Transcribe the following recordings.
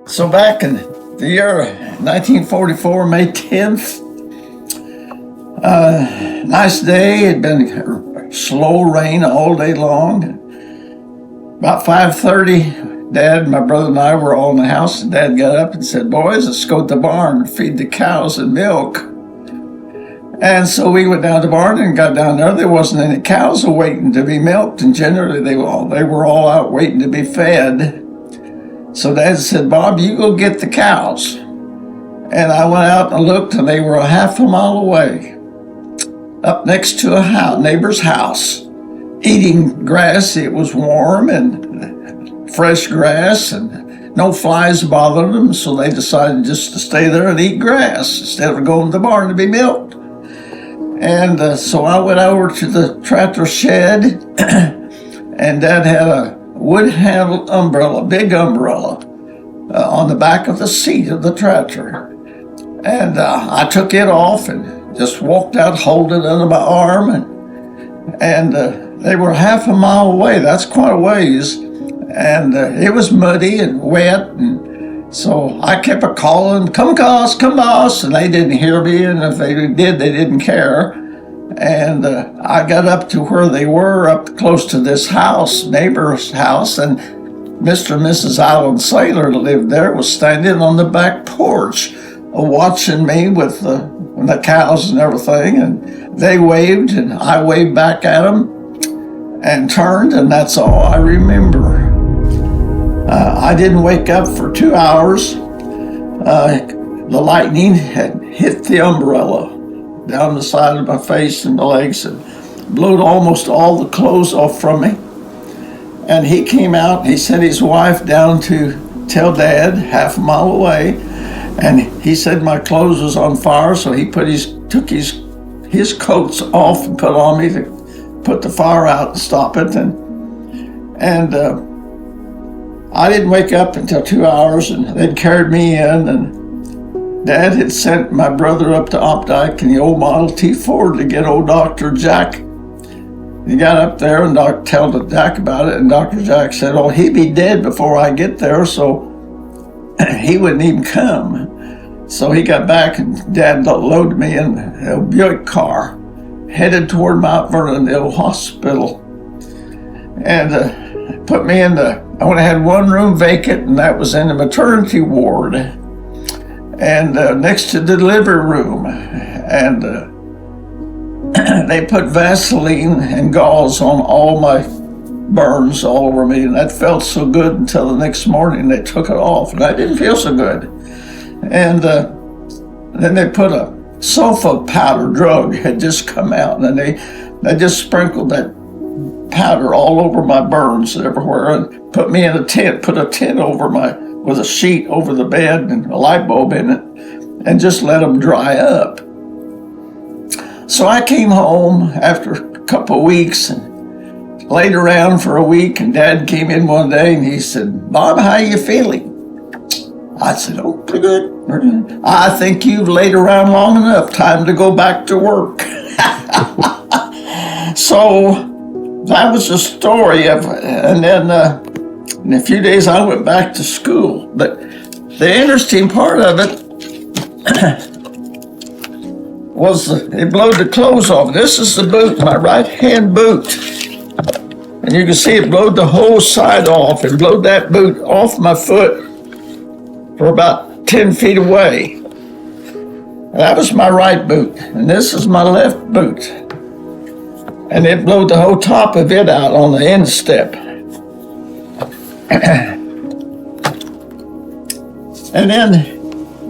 So back in the year 1944, May 10th, nice day. It'd been slow rain all day long. About 5:30, Dad, my brother, and I were all in the house, and Dad got up and said, "Boys, let's go to the barn and feed the cows and milk." And so we went down to the barn and got down there. There wasn't any cows waiting to be milked, and generally they were all out waiting to be fed. So Dad said, "Bob, you go get the cows." And I went out and looked, and they were a half a mile away, up next to a neighbor's house, eating grass. It was warm and fresh grass, and no flies bothered them, so they decided just to stay there and eat grass instead of going to the barn to be milked. And so I went over to the tractor shed, and Dad had a wood-handled umbrella, big umbrella, on the back of the seat of the tractor. And I took it off and just walked out, holding it under my arm, and they were half a mile away. That's quite a ways. And it was muddy and wet, and so I kept calling, "Come, boss, come, boss," and they didn't hear me, and if they did, they didn't care. And I got up to where they were, up close to this house, neighbor's house, and Mr. and Mrs. Allen Saylor lived there, was standing on the back porch watching me with the cows and everything, and they waved, and I waved back at them and turned, and that's all I remember. I didn't wake up for 2 hours. The lightning had hit the umbrella down the side of my face and my legs and blew almost all the clothes off from me. And he came out and he sent his wife down to tell Dad half a mile away. And he said my clothes was on fire, so he took his coats off and put on me to put the fire out and stop it. And I didn't wake up until 2 hours, and they'd carried me in, and Dad had sent my brother up to Opdyke in the old Model T Ford to get old Dr. Jack. He got up there and told Jack about it, and Dr. Jack said, "Oh, he'd be dead before I get there, so he wouldn't even come." So he got back, and Dad loaded me in a Buick car, headed toward Mount Vernon, the old hospital, and put me in I only had one room vacant, and that was in the maternity ward, and next to the delivery room. And they put Vaseline and gauze on all my burns all over me, and that felt so good until the next morning they took it off, and I didn't feel so good. And then they put a sulfa powder drug had just come out, and they just sprinkled that powder all over my burns everywhere, and put me in a tent, put a tent over with a sheet over the bed and a light bulb in it, and just let them dry up. So I came home after a couple of weeks and laid around for a week, and Dad came in one day and he said, "Bob, how you feeling?" I said, "Oh, pretty good. I think you've laid around long enough. Time to go back to work." So that was the story of it. And then in a few days I went back to school. But the interesting part of it was it blowed the clothes off. This is the boot, my right hand boot. And you can see it blowed the whole side off. It blowed that boot off my foot for about 10 feet away. That was my right boot, and this is my left boot. And it blowed the whole top of it out on the instep. And then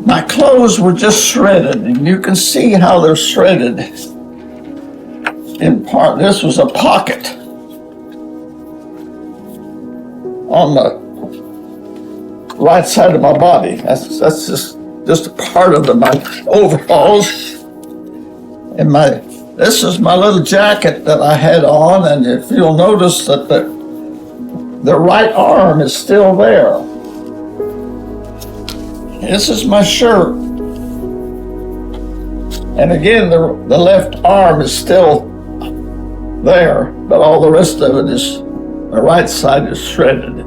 my clothes were just shredded, and you can see how they're shredded. In part, this was a pocket on the right side of my body. That's just a part of my overalls. And this is my little jacket that I had on, and if you'll notice that the right arm is still there. This is my shirt. And again, the left arm is still there, but all the rest of it the right side is shredded.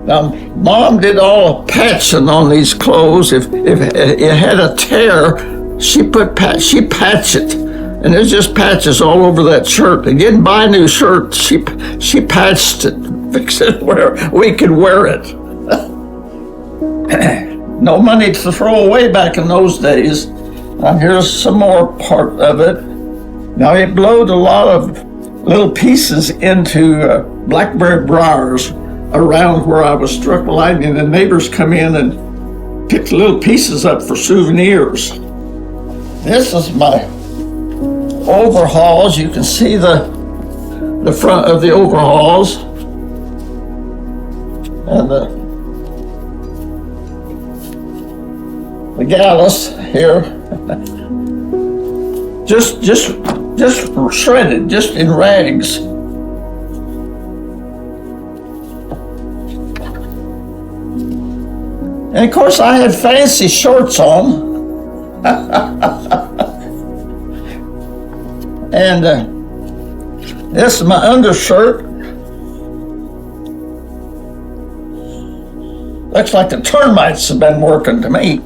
Now, Mom did all the patching on these clothes. If it had a tear, she patched it, and there's just patches all over that shirt. They didn't buy a new shirt. She patched it, fixed it where we could wear it. No money to throw away back in those days. Now here's some more part of it. Now it blowed a lot of little pieces into blackberry briars around where I was struck by lightning. The neighbors come in and pick little pieces up for souvenirs. This is my overalls. You can see the front of the overalls and the gallus here. just shredded, just in rags. And of course I had fancy shorts on. And this is my undershirt. Looks like the termites have been working to me.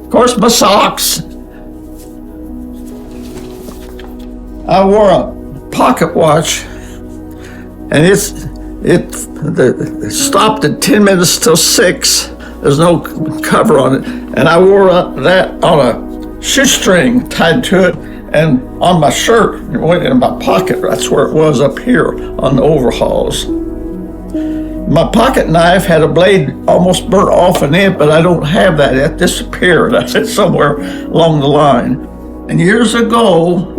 Of course, my socks. I wore a pocket watch, and it stopped at 10 minutes till 6. There's no cover on it, and I wore that on a shoestring tied to it, and on my shirt, it went in my pocket. That's where it was, up here on the overalls. My pocket knife had a blade almost burnt off in it, but I don't have that. It disappeared. It's somewhere along the line. And years ago,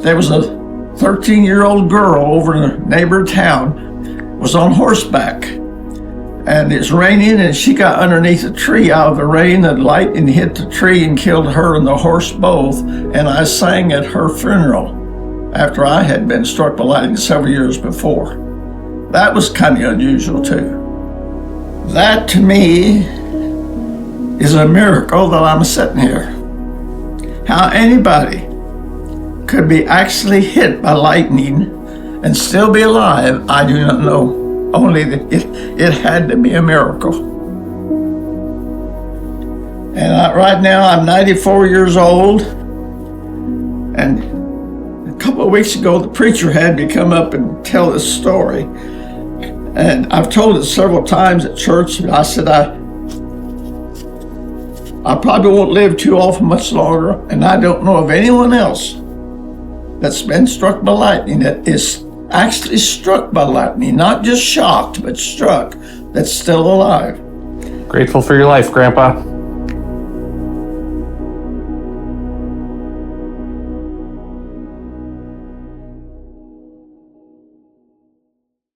there was a 13-year-old girl over in a neighbor town, was on horseback. And it's raining, and she got underneath a tree out of the rain, and lightning hit the tree and killed her and the horse both. And I sang at her funeral after I had been struck by lightning several years before. That was kind of unusual too. That to me is a miracle that I'm sitting here. How anybody could be actually hit by lightning and still be alive, I do not know. Only that it had to be a miracle. And right now I'm 94 years old, and a couple of weeks ago the preacher had me come up and tell this story. And I've told it several times at church. I said I probably won't live too awful much longer, and I don't know of anyone else that's been struck by lightning that is actually struck by lightning, not just shocked, but struck, that's still alive. Grateful for your life, Grandpa.